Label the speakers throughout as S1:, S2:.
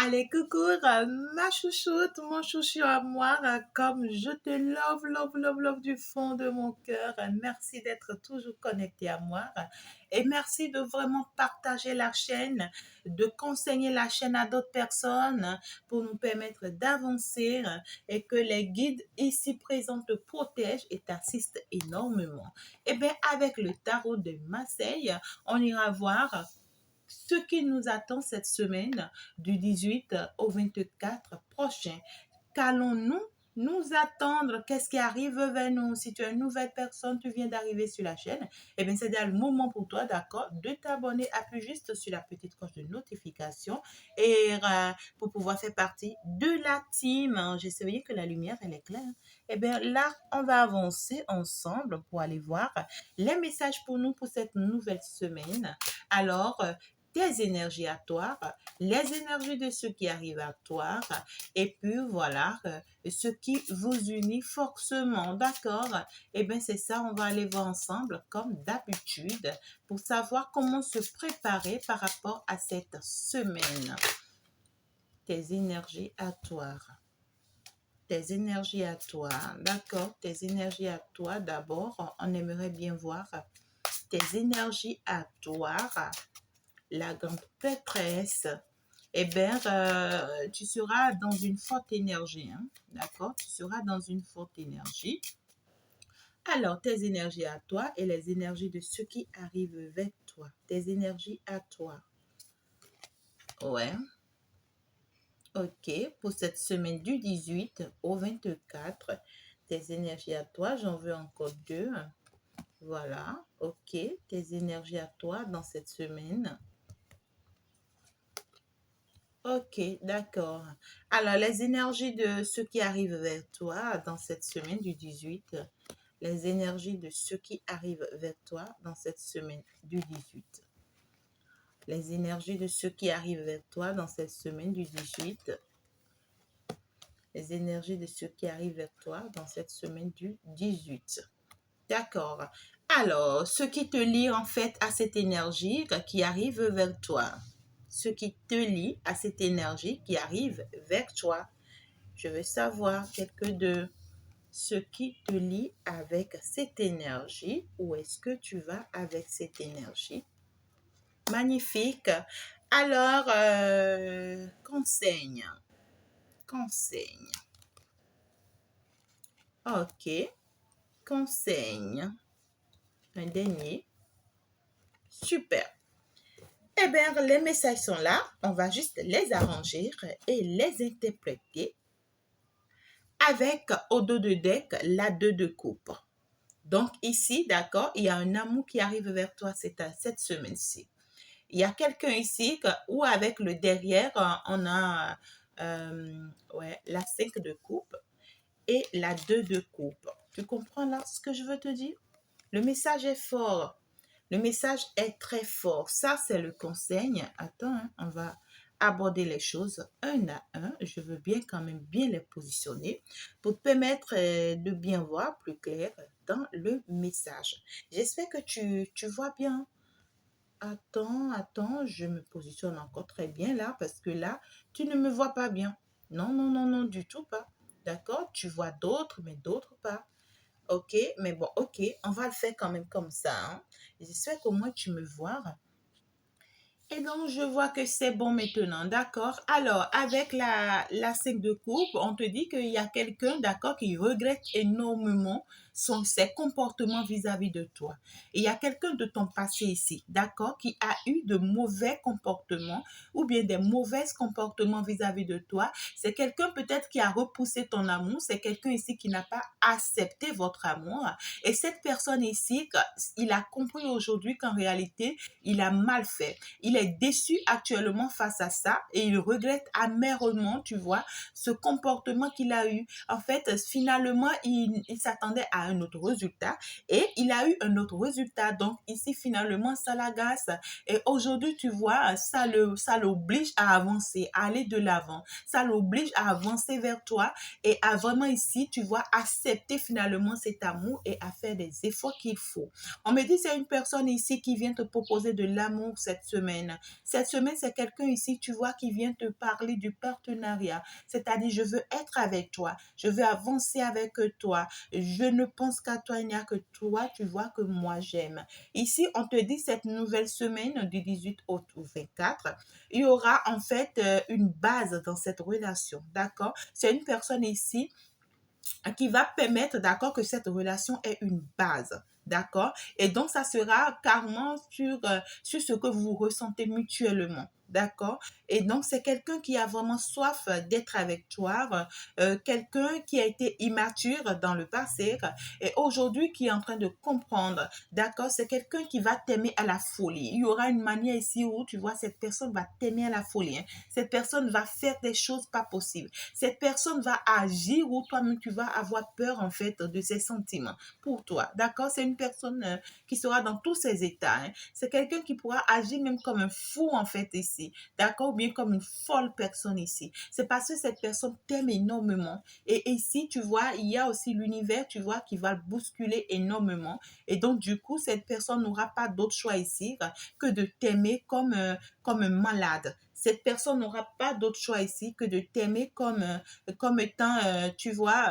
S1: Allez, coucou, ma chouchoute, mon chouchou à moi, comme je te love, love, love, love du fond de mon cœur. Merci d'être toujours connecté à moi et merci de vraiment partager la chaîne, de conseiller la chaîne à d'autres personnes pour nous permettre d'avancer et que les guides ici présents te protègent et t'assistent énormément. Et bien, avec le tarot de Marseille, on ira voir ce qui nous attend cette semaine du 18 au 24 prochain. Qu'allons-nous nous attendre? Qu'est-ce qui arrive vers nous? Si tu es une nouvelle personne, tu viens d'arriver sur la chaîne, eh bien c'est le moment pour toi, d'accord, de t'abonner. Appuie juste sur la petite cloche de notification et pour pouvoir faire partie de la team. J'ai surveillé que la lumière, elle est claire. Eh bien là, on va avancer ensemble pour aller voir les messages pour nous pour cette nouvelle semaine. Alors, tes énergies à toi, les énergies de ceux qui arrivent à toi, et puis voilà, ce qui vous unit forcément, d'accord? Eh bien, c'est ça, on va aller voir ensemble, comme d'habitude, pour savoir comment se préparer par rapport à cette semaine. Tes énergies à toi. Tes énergies à toi, d'accord? Tes énergies à toi, d'abord, on aimerait bien voir tes énergies à toi, la grande prêtresse. Eh bien, tu seras dans une forte énergie, hein? D'accord? Tu seras dans une forte énergie. Alors, tes énergies à toi et les énergies de ceux qui arrivent vers toi. Tes énergies à toi. Ouais. Ok, pour cette semaine du 18 au 24, tes énergies à toi, j'en veux encore deux. Voilà, ok, tes énergies à toi dans cette semaine. Ok, d'accord. Alors, les énergies de ceux qui arrivent vers toi dans cette semaine du 18, les énergies de ceux qui arrivent vers toi dans cette semaine du 18. Les énergies de ceux qui arrivent vers toi dans cette semaine du 18. Les énergies de ceux qui arrivent vers toi dans cette semaine du 18. D'accord. Alors, ce qui te lie en fait à cette énergie qui arrive vers toi. Ce qui te lie à cette énergie qui arrive vers toi. Je veux savoir quelques de ce qui te lie avec cette énergie. Où est-ce que tu vas avec cette énergie? Magnifique. Alors, conseil. Conseil. Ok. Conseil. Un dernier. Super. Eh bien, les messages sont là. On va juste les arranger et les interpréter avec au dos de deck la 2 de coupe. Donc ici, d'accord, il y a un amour qui arrive vers toi cette semaine-ci. Il y a quelqu'un ici où avec le derrière, on a ouais, la 5 de coupe et la 2 de coupe. Tu comprends là ce que je veux te dire? Le message est fort. Le message est très fort. Ça, c'est le conseil. Attends, hein, on va aborder les choses un à un. Je veux bien quand même bien les positionner pour te permettre de bien voir plus clair dans le message. J'espère que tu vois bien. Attends, je me positionne encore très bien là parce que là, tu ne me vois pas bien. Non, non, non, non, du tout pas. D'accord? Tu vois d'autres, mais d'autres pas. Ok, mais bon, ok, on va le faire quand même comme ça. Hein. J'espère qu'au moins tu me vois. Et donc, je vois que c'est bon maintenant, d'accord? Alors, avec la 5 de coupe, on te dit qu'il y a quelqu'un, d'accord, qui regrette énormément ses comportements vis-à-vis de toi. Et il y a quelqu'un de ton passé ici, d'accord, qui a eu de mauvais comportements ou bien des mauvais comportements vis-à-vis de toi. C'est quelqu'un peut-être qui a repoussé ton amour. C'est quelqu'un ici qui n'a pas accepté votre amour. Et cette personne ici, il a compris aujourd'hui qu'en réalité, il a mal fait. Il est déçu actuellement face à ça et il regrette amèrement, tu vois, ce comportement qu'il a eu. En fait, finalement, il s'attendait à un autre résultat et il a eu un autre résultat. Donc ici, finalement, ça l'agace. Et aujourd'hui, tu vois, ça l'oblige à avancer, à aller de l'avant. Ça l'oblige à avancer vers toi et à vraiment ici, tu vois, accepter finalement cet amour et à faire des efforts qu'il faut. On me dit, c'est une personne ici qui vient te proposer de l'amour cette semaine. Cette semaine, c'est quelqu'un ici, tu vois, qui vient te parler du partenariat. C'est-à-dire, je veux être avec toi, je veux avancer avec toi, je ne pense qu'à toi, il n'y a que toi, tu vois, que moi j'aime. Ici, on te dit cette nouvelle semaine du 18 août au 24, il y aura en fait une base dans cette relation, d'accord? C'est une personne ici qui va permettre, d'accord, que cette relation ait une base. D'accord? Et donc, ça sera carrément sur ce que vous ressentez mutuellement. D'accord? Et donc, c'est quelqu'un qui a vraiment soif d'être avec toi, quelqu'un qui a été immature dans le passé et aujourd'hui qui est en train de comprendre. D'accord? C'est quelqu'un qui va t'aimer à la folie. Il y aura une manière ici où, tu vois, cette personne va t'aimer à la folie. Hein. Cette personne va faire des choses pas possibles. Cette personne va agir où toi-même tu vas avoir peur en fait de ses sentiments pour toi. D'accord? C'est une personne qui sera dans tous ses états. Hein. C'est quelqu'un qui pourra agir même comme un fou en fait ici. D'accord? Ou bien comme une folle personne ici. C'est parce que cette personne t'aime énormément. Et ici, tu vois, il y a aussi l'univers, tu vois, qui va le bousculer énormément. Et donc, du coup, cette personne n'aura pas d'autre choix ici que de t'aimer comme un malade. Cette personne n'aura pas d'autre choix ici que de t'aimer comme étant, tu vois,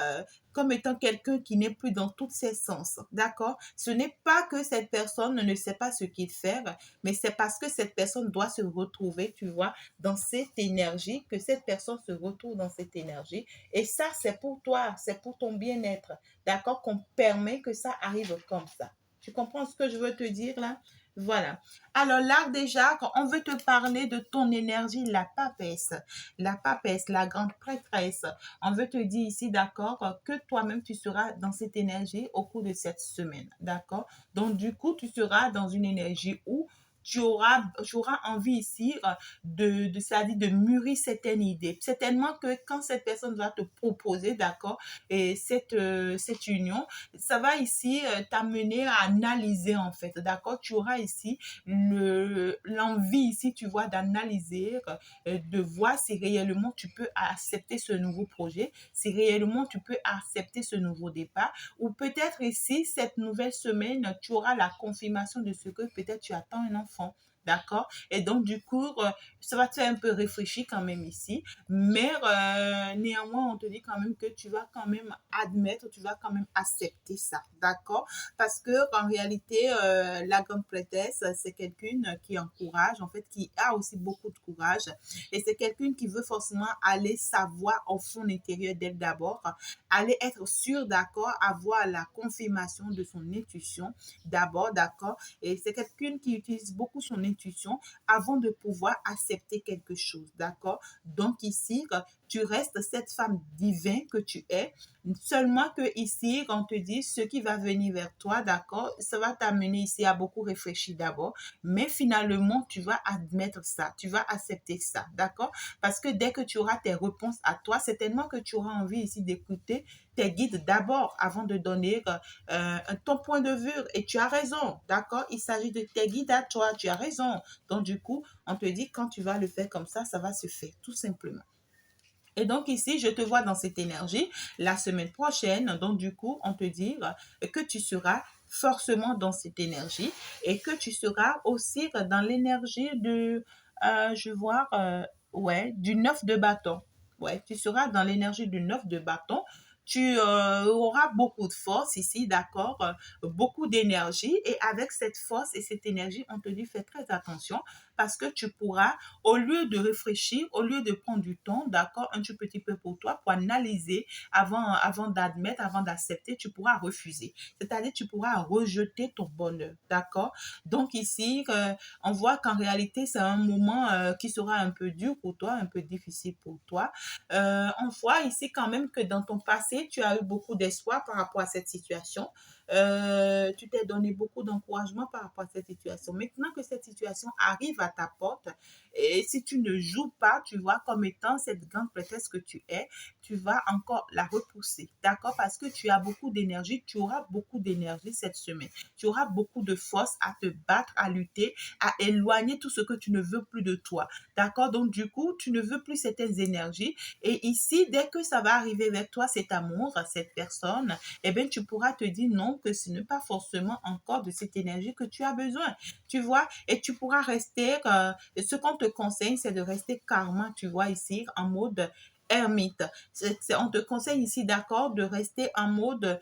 S1: comme étant quelqu'un qui n'est plus dans tous ses sens. D'accord? Ce n'est pas que cette personne ne sait pas ce qu'il fait, mais c'est parce que cette personne doit se retrouver, tu vois, dans cette énergie, que cette personne se retrouve dans cette énergie. Et ça, c'est pour toi, c'est pour ton bien-être. D'accord? Qu'on permet que ça arrive comme ça. Tu comprends ce que je veux te dire là? Voilà. Alors là, déjà, quand on veut te parler de ton énergie, la papesse, la grande prêtresse, on veut te dire ici, d'accord, que toi-même, tu seras dans cette énergie au cours de cette semaine, d'accord? Donc, du coup, tu seras dans une énergie où tu auras envie ici c'est-à-dire de mûrir certaines idées. Certainement que quand cette personne va te proposer, d'accord, et cette union, ça va ici t'amener à analyser en fait, d'accord? Tu auras ici l'envie ici, tu vois, d'analyser, de voir si réellement tu peux accepter ce nouveau projet, si réellement tu peux accepter ce nouveau départ, ou peut-être ici, cette nouvelle semaine, tu auras la confirmation de ce que peut-être tu attends un enfant. D'accord? Et donc, du coup, ça va te faire un peu réfléchir quand même ici. Mais néanmoins, on te dit quand même que tu vas quand même admettre, tu vas quand même accepter ça. D'accord? Parce que en réalité, la grande prêtresse, c'est quelqu'un qui encourage, en fait, qui a aussi beaucoup de courage. Et c'est quelqu'un qui veut forcément aller savoir au fond intérieur d'elle d'abord, aller être sûr, d'accord, avoir la confirmation de son intuition d'abord, d'accord. Et c'est quelqu'un qui utilise beaucoup son intuition avant de pouvoir accepter quelque chose, d'accord. Donc ici, tu restes cette femme divine que tu es. Seulement que ici, quand on te dit ce qui va venir vers toi, d'accord, ça va t'amener ici à beaucoup réfléchir d'abord, mais finalement, tu vas admettre ça, tu vas accepter ça, d'accord? Parce que dès que tu auras tes réponses à toi, c'est tellement que tu auras envie ici d'écouter tes guides d'abord avant de donner ton point de vue. Et tu as raison, d'accord? Il s'agit de tes guides à toi, tu as raison. Donc, du coup, on te dit quand tu vas le faire comme ça va se faire, tout simplement. Et donc ici, je te vois dans cette énergie la semaine prochaine. Donc du coup, on te dit que tu seras forcément dans cette énergie et que tu seras aussi dans l'énergie je vois, ouais, du 9 de bâton. Ouais, tu seras dans l'énergie du 9 de bâton. Tu auras beaucoup de force ici, d'accord, beaucoup d'énergie. Et avec cette force et cette énergie, on te dit fais très attention parce que tu pourras au lieu de réfléchir, au lieu de prendre du temps, d'accord, un tout petit peu pour toi, pour analyser avant d'admettre, avant d'accepter, tu pourras refuser. C'est-à-dire, tu pourras rejeter ton bonheur, d'accord? Donc ici, on voit qu'en réalité, c'est un moment qui sera un peu dur pour toi, un peu difficile pour toi. On voit ici quand même que dans ton passé, tu as eu beaucoup d'espoir par rapport à cette situation. tu t'es donné beaucoup d'encouragement par rapport à cette situation. Maintenant que cette situation arrive à ta porte, et si tu ne joues pas, tu vois, comme étant cette grande prêtresse que tu es, tu vas encore la repousser, d'accord? Parce que tu as beaucoup d'énergie, tu auras beaucoup d'énergie cette semaine. Tu auras beaucoup de force à te battre, à lutter, à éloigner tout ce que tu ne veux plus de toi, d'accord? Donc, du coup, tu ne veux plus certaines énergies. Et ici, dès que ça va arriver vers toi, cet amour, cette personne, eh bien, tu pourras te dire non, que ce n'est pas forcément encore de cette énergie que tu as besoin, tu vois? Et tu pourras rester, ce qu'on te conseille, c'est de rester calme, tu vois, ici, en mode ermite. On te conseille ici, d'accord, de rester en mode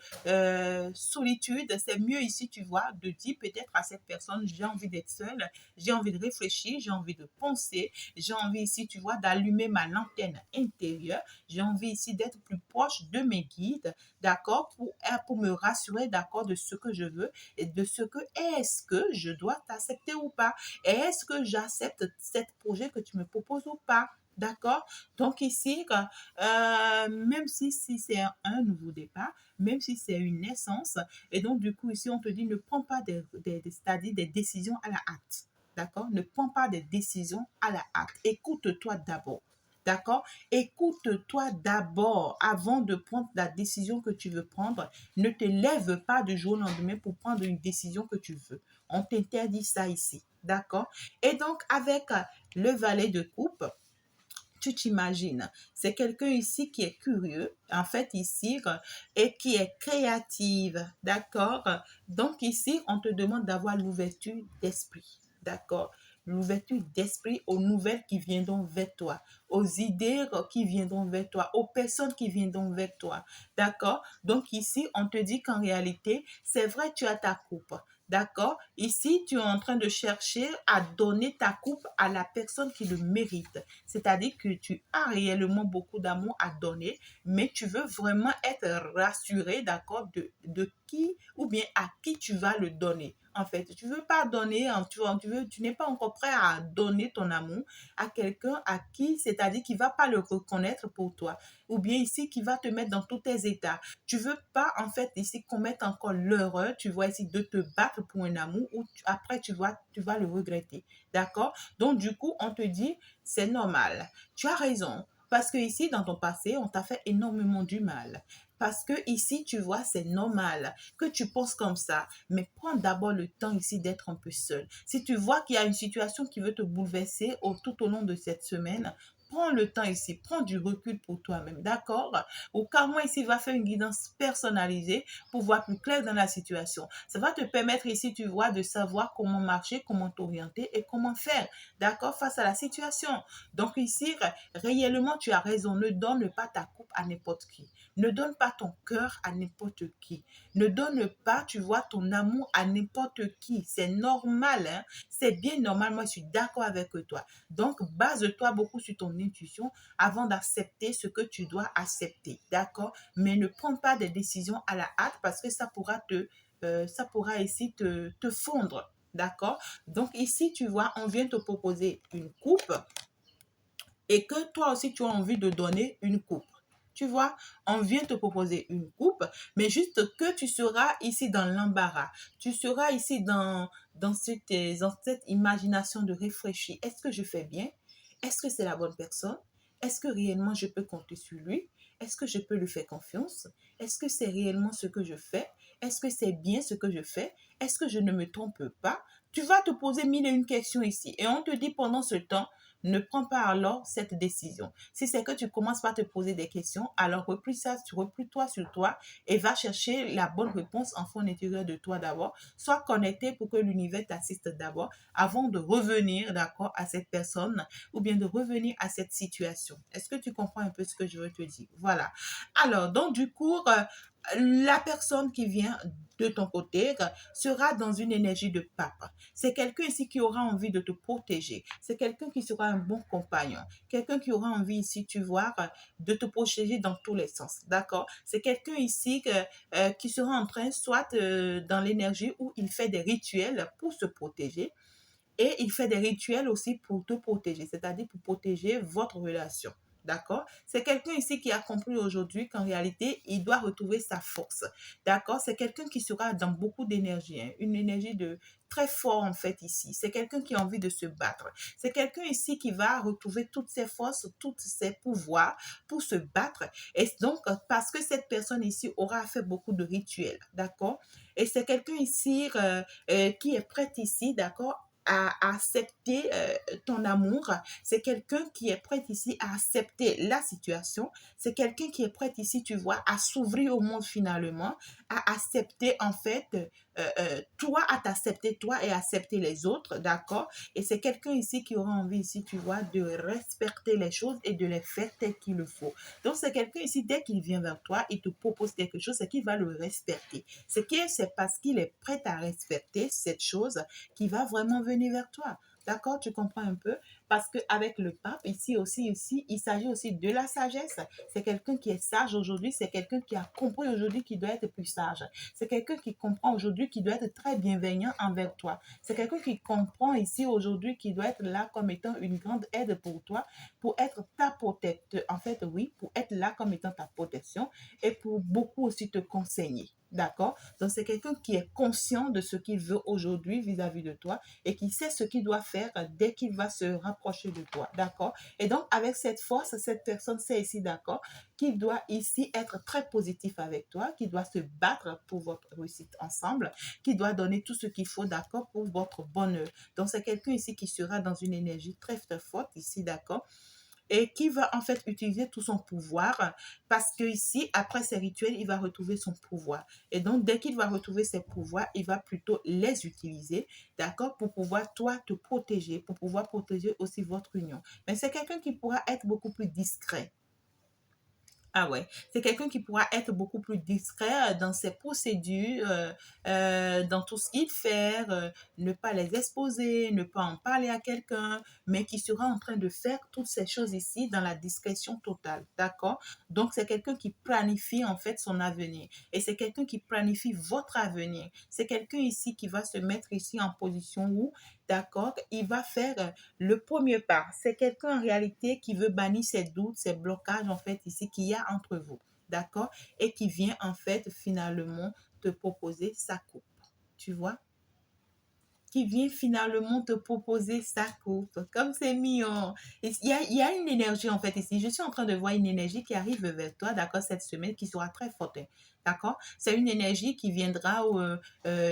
S1: solitude. C'est mieux ici, tu vois, de dire peut-être à cette personne, j'ai envie d'être seule, j'ai envie de réfléchir, j'ai envie de penser, j'ai envie ici, tu vois, d'allumer ma lanterne intérieure, j'ai envie ici d'être plus proche de mes guides, d'accord, pour me rassurer, d'accord, de ce que je veux et de ce que est-ce que je dois t'accepter ou pas. Est-ce que j'accepte ce projet que tu me proposes ou pas? D'accord? Donc ici, même si c'est un nouveau départ, même si c'est une naissance, et donc du coup ici on te dit ne prends pas c'est-à-dire des décisions à la hâte. D'accord? Ne prends pas des décisions à la hâte. Écoute-toi d'abord. D'accord? Écoute-toi d'abord avant de prendre la décision que tu veux prendre. Ne te lève pas du jour au lendemain pour prendre une décision que tu veux. On t'interdit ça ici. D'accord? Et donc, avec le valet de coupe, tu t'imagines, c'est quelqu'un ici qui est curieux, en fait ici, et qui est créative, d'accord? Donc ici, on te demande d'avoir l'ouverture d'esprit, d'accord? L'ouverture d'esprit aux nouvelles qui viendront vers toi, aux idées qui viendront vers toi, aux personnes qui viendront vers toi, d'accord? Donc ici, on te dit qu'en réalité, c'est vrai, tu as ta coupe, d'accord? Ici, tu es en train de chercher à donner ta coupe à la personne qui le mérite. C'est-à-dire que tu as réellement beaucoup d'amour à donner, mais tu veux vraiment être rassuré, d'accord, de qui ou bien à qui tu vas le donner. En fait, tu veux pas donner, tu n'es pas encore prêt à donner ton amour à quelqu'un à qui, c'est-à-dire qui va pas le reconnaître pour toi, ou bien ici qui va te mettre dans tous tes états. Tu veux pas en fait ici commettre encore l'erreur, tu vois ici de te battre pour un amour ou après tu vas le regretter, d'accord? Donc du coup, on te dit c'est normal. Tu as raison. Parce que ici, dans ton passé, on t'a fait énormément du mal. Parce que ici, tu vois, c'est normal que tu penses comme ça. Mais prends d'abord le temps ici d'être un peu seul. Si tu vois qu'il y a une situation qui veut te bouleverser tout au long de cette semaine, prends le temps ici, prends du recul pour toi-même, d'accord? Ou carrément ici, va faire une guidance personnalisée pour voir plus clair dans la situation. Ça va te permettre ici, tu vois, de savoir comment marcher, comment t'orienter et comment faire, d'accord, face à la situation. Donc ici, réellement, tu as raison. Ne donne pas ta coupe à n'importe qui. Ne donne pas ton cœur à n'importe qui. Ne donne pas, tu vois, ton amour à n'importe qui. C'est normal, hein? C'est bien normal. Moi, je suis d'accord avec toi. Donc, base-toi beaucoup sur ton intuition avant d'accepter ce que tu dois accepter, d'accord? Mais ne prends pas des décisions à la hâte parce que ça pourra ici te fondre, d'accord? Donc ici, tu vois, on vient te proposer une coupe et que toi aussi, tu as envie de donner une coupe. Tu vois, on vient te proposer une coupe, mais juste que tu seras ici dans l'embarras. Tu seras ici dans cette imagination de réfléchir. Est-ce que je fais bien? Est-ce que c'est la bonne personne? Est-ce que réellement je peux compter sur lui? Est-ce que je peux lui faire confiance? Est-ce que c'est réellement ce que je fais? Est-ce que c'est bien ce que je fais? Est-ce que je ne me trompe pas? Tu vas te poser mille et une questions ici. Et on te dit pendant ce temps, ne prends pas alors cette décision. Si c'est que tu commences par te poser des questions, alors replie-toi sur toi et va chercher la bonne réponse en fond intérieur de toi d'abord. Sois connecté pour que l'univers t'assiste d'abord avant de revenir, d'accord, à cette personne ou bien de revenir à cette situation. Est-ce que tu comprends un peu ce que je veux te dire? Voilà. Alors, donc du coup, la personne qui vient de ton côté sera dans une énergie de pape. C'est quelqu'un ici qui aura envie de te protéger. C'est quelqu'un qui sera un bon compagnon. Quelqu'un qui aura envie ici, tu vois, de te protéger dans tous les sens. D'accord? C'est quelqu'un ici qui sera en train, soit dans l'énergie où il fait des rituels pour se protéger. Et il fait des rituels aussi pour te protéger, c'est-à-dire pour protéger votre relation. D'accord? C'est quelqu'un ici qui a compris aujourd'hui qu'en réalité, il doit retrouver sa force. D'accord? C'est quelqu'un qui sera dans beaucoup d'énergie, hein, une énergie de très fort en fait ici. C'est quelqu'un qui a envie de se battre. C'est quelqu'un ici qui va retrouver toutes ses forces, tous ses pouvoirs pour se battre. Et donc, parce que cette personne ici aura fait beaucoup de rituels, d'accord? Et c'est quelqu'un ici qui est prête ici, d'accord? À accepter ton amour. C'est quelqu'un qui est prêt ici à accepter la situation. C'est quelqu'un qui est prêt ici, tu vois, à s'ouvrir au monde finalement, à accepter en fait toi, à t'accepter toi et accepter les autres, d'accord? Et c'est quelqu'un ici qui aura envie ici, tu vois, de respecter les choses et de les faire tel qu'il le faut. Donc c'est quelqu'un ici, dès qu'il vient vers toi, il te propose quelque chose, c'est qu'il va le respecter. C'est parce qu'il est prêt à respecter cette chose qu'il va vraiment venir vers toi. D'accord, tu comprends un peu? Parce qu'avec le pape, ici, il s'agit aussi de la sagesse. C'est quelqu'un qui est sage aujourd'hui, c'est quelqu'un qui a compris aujourd'hui qu'il doit être plus sage. C'est quelqu'un qui comprend aujourd'hui qu'il doit être très bienveillant envers toi. C'est quelqu'un qui comprend ici aujourd'hui qu'il doit être là comme étant une grande aide pour toi, pour être ta protecteur. En fait, oui, pour être là comme étant ta protection et pour beaucoup aussi te conseiller. D'accord? Donc, c'est quelqu'un qui est conscient de ce qu'il veut aujourd'hui vis-à-vis de toi et qui sait ce qu'il doit faire dès qu'il va se rapprocher de toi. D'accord? Et donc, avec cette force, cette personne sait ici, d'accord, qu'il doit ici être très positif avec toi, qu'il doit se battre pour votre réussite ensemble, qu'il doit donner tout ce qu'il faut, d'accord, pour votre bonheur. Donc, c'est quelqu'un ici qui sera dans une énergie très, très forte ici, d'accord, et qui va en fait utiliser tout son pouvoir parce que ici, après ces rituels, il va retrouver son pouvoir. Et donc, dès qu'il va retrouver ses pouvoirs, il va plutôt les utiliser, d'accord, pour pouvoir, toi, te protéger, pour pouvoir protéger aussi votre union. Mais c'est quelqu'un qui pourra être beaucoup plus discret. Ah ouais, c'est quelqu'un qui pourra être beaucoup plus discret dans ses procédures, dans tout ce qu'il fait, ne pas les exposer, ne pas en parler à quelqu'un, mais qui sera en train de faire toutes ces choses ici dans la discrétion totale, d'accord? Donc, c'est quelqu'un qui planifie en fait son avenir et c'est quelqu'un qui planifie votre avenir. C'est quelqu'un ici qui va se mettre ici en position où, d'accord, il va faire le premier pas. C'est quelqu'un en réalité qui veut bannir ses doutes, ses blocages en fait ici qu'il y a entre vous. D'accord? Et qui vient en fait finalement te proposer sa coupe. Tu vois? Qui vient finalement te proposer sa coupe. Comme c'est mignon. Il y a une énergie en fait ici. Je suis en train de voir une énergie qui arrive vers toi, d'accord, cette semaine, qui sera très forte. D'accord? C'est une énergie qui viendra,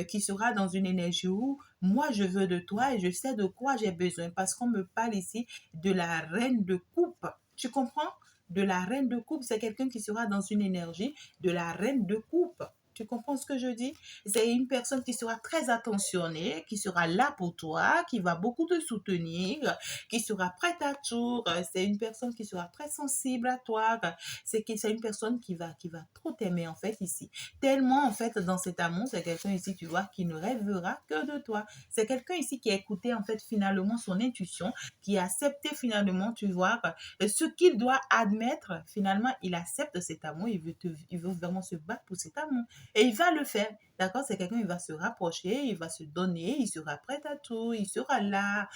S1: qui sera dans une énergie où moi je veux de toi et je sais de quoi j'ai besoin. Parce qu'on me parle ici de la reine de coupe. Tu comprends? De la reine de coupe, c'est quelqu'un qui sera dans une énergie de la reine de coupe. Tu comprends ce que je dis? C'est une personne qui sera très attentionnée, qui sera là pour toi, qui va beaucoup te soutenir, qui sera prête à tout. C'est une personne qui sera très sensible à toi. C'est une personne qui va trop t'aimer en fait ici. Tellement en fait dans cet amour, c'est quelqu'un ici, tu vois, qui ne rêvera que de toi. C'est quelqu'un ici qui a écouté en fait finalement son intuition, qui a accepté finalement, tu vois, ce qu'il doit admettre. Finalement, il accepte cet amour, il veut vraiment se battre pour cet amour. Et il va le faire. D'accord? C'est quelqu'un, il va se rapprocher, il va se donner, il sera prêt à tout, il sera là,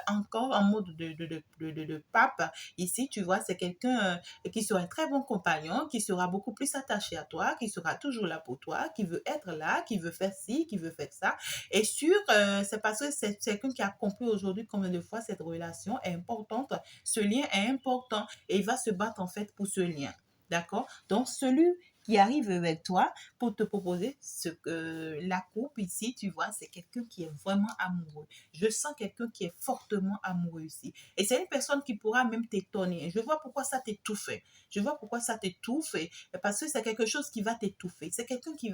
S1: encore en mode de pape. Ici, tu vois, c'est quelqu'un qui sera un très bon compagnon, qui sera beaucoup plus attaché à toi, qui sera toujours là pour toi, qui veut être là, qui veut faire ci, qui veut faire ça. Et c'est parce que c'est quelqu'un qui a compris aujourd'hui combien de fois cette relation est importante, ce lien est important et il va se battre en fait pour ce lien. D'accord? Donc, celui qui arrive vers toi pour te proposer la coupe ici, tu vois, c'est quelqu'un qui est vraiment amoureux. Je sens quelqu'un qui est fortement amoureux ici. Et c'est une personne qui pourra même t'étonner. Je vois pourquoi ça t'étouffe. Je vois pourquoi ça t'étouffe. Parce que c'est quelque chose qui va t'étouffer. C'est quelqu'un qui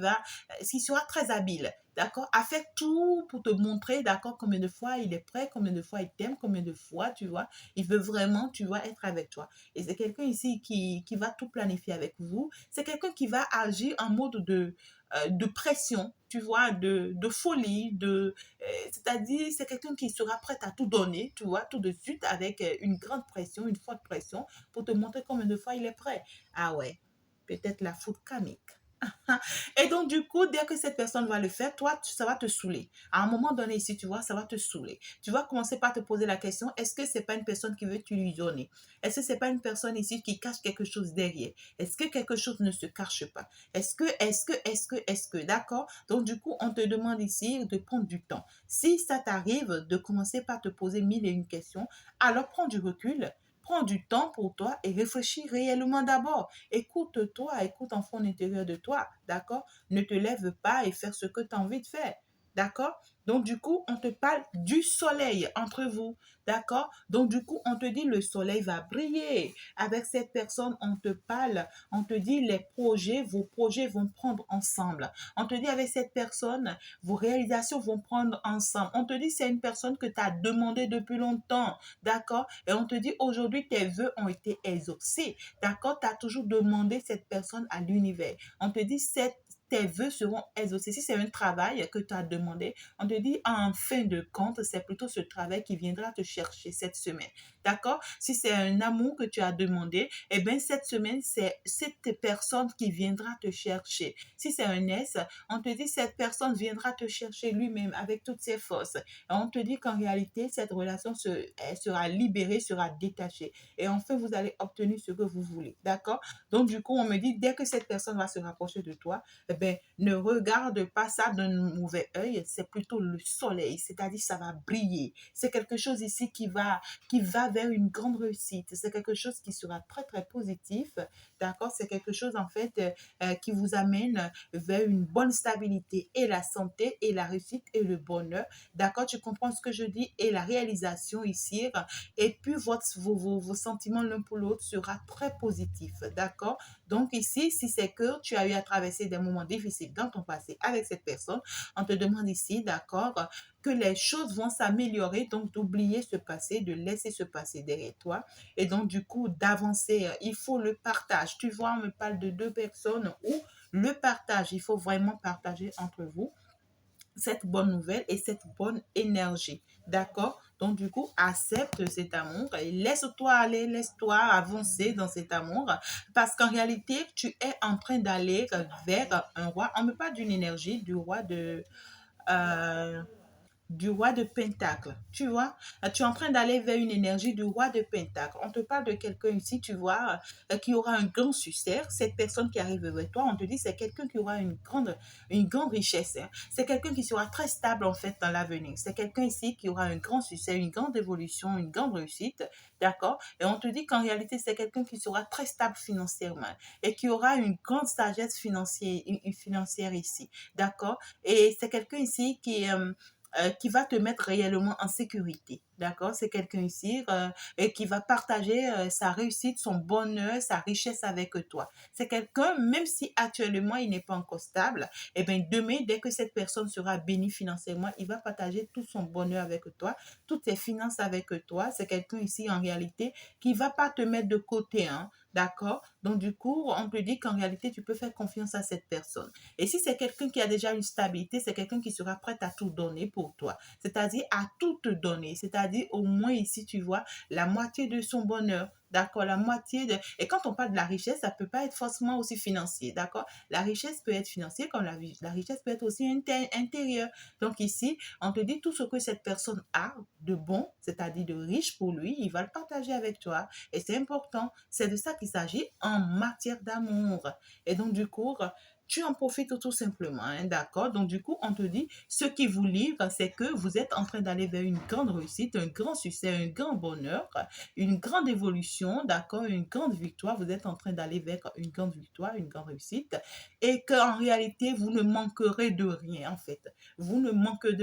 S1: sera très habile, d'accord, à faire tout pour te montrer, d'accord, combien de fois il est prêt, combien de fois il t'aime, combien de fois, tu vois, il veut vraiment, tu vois, être avec toi. Et c'est quelqu'un ici qui va tout planifier avec vous. C'est quelqu'un qui va agir en mode de pression, tu vois, de folie, c'est-à-dire c'est quelqu'un qui sera prêt à tout donner, tu vois, tout de suite avec une grande pression, une forte pression pour te montrer combien de fois il est prêt. Ah ouais, peut-être la foudre kamique. Et donc, du coup, dès que cette personne va le faire, toi, ça va te saouler. À un moment donné ici, tu vois, ça va te saouler. Tu vas commencer par te poser la question, est-ce que c'est pas une personne qui veut t'illusionner? Est-ce que c'est pas une personne ici qui cache quelque chose derrière? Est-ce que quelque chose ne se cache pas? D'accord? Donc, du coup, on te demande ici de prendre du temps. Si ça t'arrive de commencer par te poser mille et une questions, alors prends du recul. Prends du temps pour toi et réfléchis réellement d'abord. Écoute-toi, écoute en fond intérieur de toi, d'accord? Ne te lève pas et faire ce que tu as envie de faire, d'accord? Donc, du coup, on te parle du soleil entre vous, d'accord? Donc, du coup, on te dit le soleil va briller. Avec cette personne, on te parle, on te dit vos projets vont prendre ensemble. On te dit avec cette personne, vos réalisations vont prendre ensemble. On te dit c'est une personne que tu as demandé depuis longtemps, d'accord? Et on te dit aujourd'hui, tes vœux ont été exaucés. D'accord? Tu as toujours demandé cette personne à l'univers. On te dit, tes vœux seront exaucés. Si c'est un travail que tu as demandé, on te dit, en fin de compte, c'est plutôt ce travail qui viendra te chercher cette semaine. D'accord? Si c'est un amour que tu as demandé, eh bien, cette semaine, c'est cette personne qui viendra te chercher. Si c'est un S, on te dit, cette personne viendra te chercher lui-même avec toutes ses forces. Et on te dit qu'en réalité, cette relation elle sera libérée, sera détachée. Et enfin, vous allez obtenir ce que vous voulez. D'accord? Donc, du coup, on me dit, dès que cette personne va se rapprocher de toi, eh ben, ne regarde pas ça d'un mauvais œil. C'est plutôt le soleil, c'est-à-dire ça va briller. C'est quelque chose ici qui va vers une grande réussite. C'est quelque chose qui sera très, très positif. D'accord? C'est quelque chose, en fait, qui vous amène vers une bonne stabilité et la santé et la réussite et le bonheur. D'accord? Tu comprends ce que je dis? Et la réalisation ici. Et puis, vos sentiments l'un pour l'autre sera très positif. D'accord? Donc, ici, si c'est que tu as eu à traverser des moments difficiles dans ton passé avec cette personne, on te demande ici, d'accord, que les choses vont s'améliorer, donc d'oublier ce passé, de laisser ce passé derrière toi, et donc du coup d'avancer. Il faut le partage. Tu vois, on me parle de deux personnes où le partage, il faut vraiment partager entre vous cette bonne nouvelle et cette bonne énergie. D'accord? Donc, du coup, accepte cet amour et laisse-toi aller, laisse-toi avancer dans cet amour parce qu'en réalité, tu es en train d'aller vers un roi. On me parle d'une énergie euh, du roi de Pentacle. Tu vois, tu es en train d'aller vers une énergie du roi de Pentacle. On te parle de quelqu'un ici, tu vois, qui aura un grand succès. Cette personne qui arrive vers toi, on te dit c'est quelqu'un qui aura une grande richesse. Hein. C'est quelqu'un qui sera très stable en fait dans l'avenir. C'est quelqu'un ici qui aura un grand succès, une grande évolution, une grande réussite. D'accord? Et on te dit qu'en réalité, c'est quelqu'un qui sera très stable financièrement et qui aura une grande sagesse financière ici. D'accord? Et c'est quelqu'un ici qui va te mettre réellement en sécurité. D'accord? C'est quelqu'un ici et qui va partager sa réussite, son bonheur, sa richesse avec toi. C'est quelqu'un, même si actuellement il n'est pas encore stable, et bien demain, dès que cette personne sera bénie financièrement, il va partager tout son bonheur avec toi, toutes ses finances avec toi. C'est quelqu'un ici en réalité qui va pas te mettre de côté, hein. D'accord? Donc du coup, on te dit qu'en réalité, tu peux faire confiance à cette personne. Et si c'est quelqu'un qui a déjà une stabilité, c'est quelqu'un qui sera prêt à tout donner pour toi. C'est-à-dire à tout te donner. C'est-à-dire au moins ici, tu vois, la moitié de son bonheur. D'accord, la moitié de... Et quand on parle de la richesse, ça peut pas être forcément aussi financier. D'accord? La richesse peut être financière comme la richesse peut être aussi intérieure. Donc ici, on te dit tout ce que cette personne a de bon, c'est-à-dire de riche pour lui, il va le partager avec toi. Et c'est important. C'est de ça qu'il s'agit en matière d'amour. Et donc, du coup, tu en profites tout simplement, hein, d'accord? Donc, du coup, on te dit, ce qui vous livre, c'est que vous êtes en train d'aller vers une grande réussite, un grand succès, un grand bonheur, une grande évolution, d'accord? Une grande victoire. Vous êtes en train d'aller vers une grande victoire, une grande réussite, et qu'en réalité, vous ne manquerez de rien, en fait. Vous ne manquerez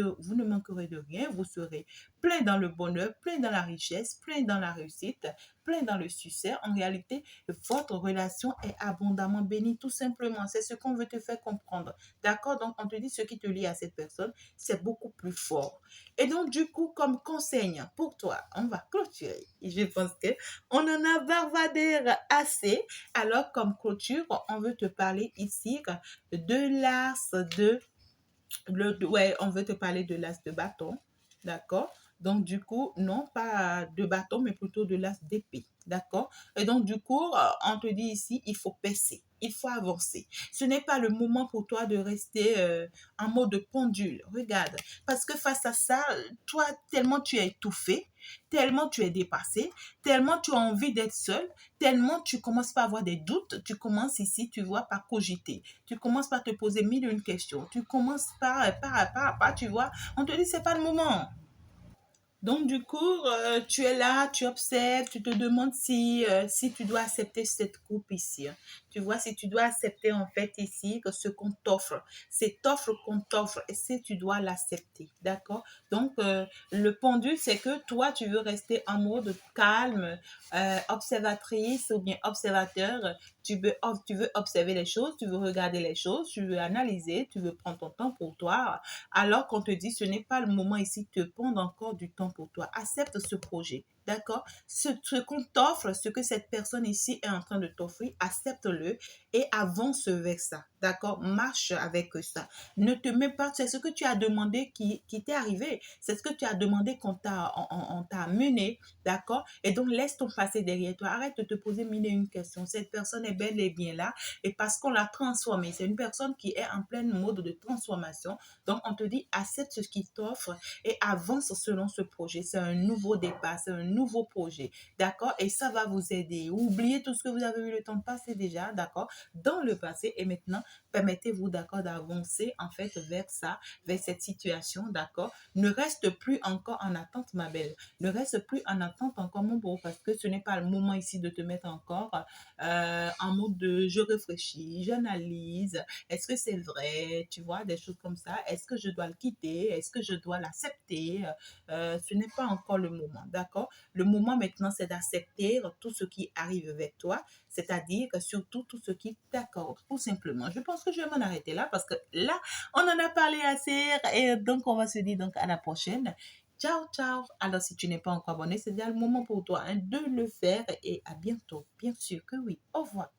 S1: de rien. Vous serez plein dans le bonheur, plein dans la richesse, plein dans la réussite, plein dans le succès. En réalité, votre relation est abondamment bénie, tout simplement. C'est ce qu'on veut te faire comprendre. D'accord? Donc, on te dit ce qui te lie à cette personne, c'est beaucoup plus fort. Et donc, du coup, comme conseil pour toi, on va clôturer. Je pense que on en a bavardé assez. Alors, comme clôture, on veut te parler ici de l'as ouais, on veut te parler de l'as de bâton. D'accord? Donc, du coup, non pas de bâton, mais plutôt de l'as d'épée. D'accord? Et donc, du coup, on te dit ici, il faut paisser. il faut avancer. Ce n'est pas le moment pour toi de rester en mode pendule. Regarde, parce que face à ça, toi, tellement tu es étouffé, tellement tu es dépassé, tellement tu as envie d'être seul, tellement tu commences par avoir des doutes, tu commences ici, tu vois, par cogiter. Tu commences par te poser mille et une questions. Tu commences tu vois, on te dit, c'est pas le moment. Donc, du coup, tu es là, tu observes, tu te demandes si tu dois accepter cette coupe ici, hein. Tu vois, si tu dois accepter en fait ici que ce qu'on t'offre, cette offre qu'on t'offre, et si tu dois l'accepter, d'accord? Donc, le pendule, c'est que toi, tu veux rester en mode calme, observatrice ou bien observateur. Tu veux observer les choses, tu veux regarder les choses, tu veux analyser, tu veux prendre ton temps pour toi, alors qu'on te dit ce n'est pas le moment ici de te prendre encore du temps pour toi. Accepte ce projet, d'accord? Ce qu'on t'offre, ce que cette personne ici est en train de t'offrir, accepte-le et avance vers ça, d'accord? Marche avec ça. Ne te mets pas, c'est ce que tu as demandé qui t'est arrivé, c'est ce que tu as demandé on t'a mené, d'accord? Et donc laisse ton passé derrière toi, arrête de te poser mille et une questions. Cette personne est bel et bien là et parce qu'on l'a transformée, c'est une personne qui est en pleine mode de transformation. Donc, on te dit, accepte ce qu'il t'offre et avance selon ce projet. C'est un nouveau départ, c'est un nouveau projet. D'accord? Et ça va vous aider. Oubliez tout ce que vous avez eu le temps de passer déjà, d'accord? Dans le passé. Et maintenant, permettez-vous, d'accord, d'avancer en fait vers ça, vers cette situation, d'accord? Ne reste plus encore en attente, ma belle. Ne reste plus en attente encore, mon beau, parce que ce n'est pas le moment ici de te mettre encore en mode de je réfléchis, j'analyse, est-ce que c'est vrai, tu vois, des choses comme ça. Est-ce que je dois le quitter? Est-ce que je dois l'accepter? Ce n'est pas encore le moment, d'accord? Le moment maintenant, c'est d'accepter tout ce qui arrive avec toi, c'est-à-dire surtout tout ce qui t'accorde, tout simplement. Je pense que je vais m'en arrêter là parce que là, on en a parlé assez et donc on va se dire donc à la prochaine. Ciao, ciao. Alors, si tu n'es pas encore abonné, c'est déjà le moment pour toi hein, de le faire et à bientôt. Bien sûr que oui. Au revoir.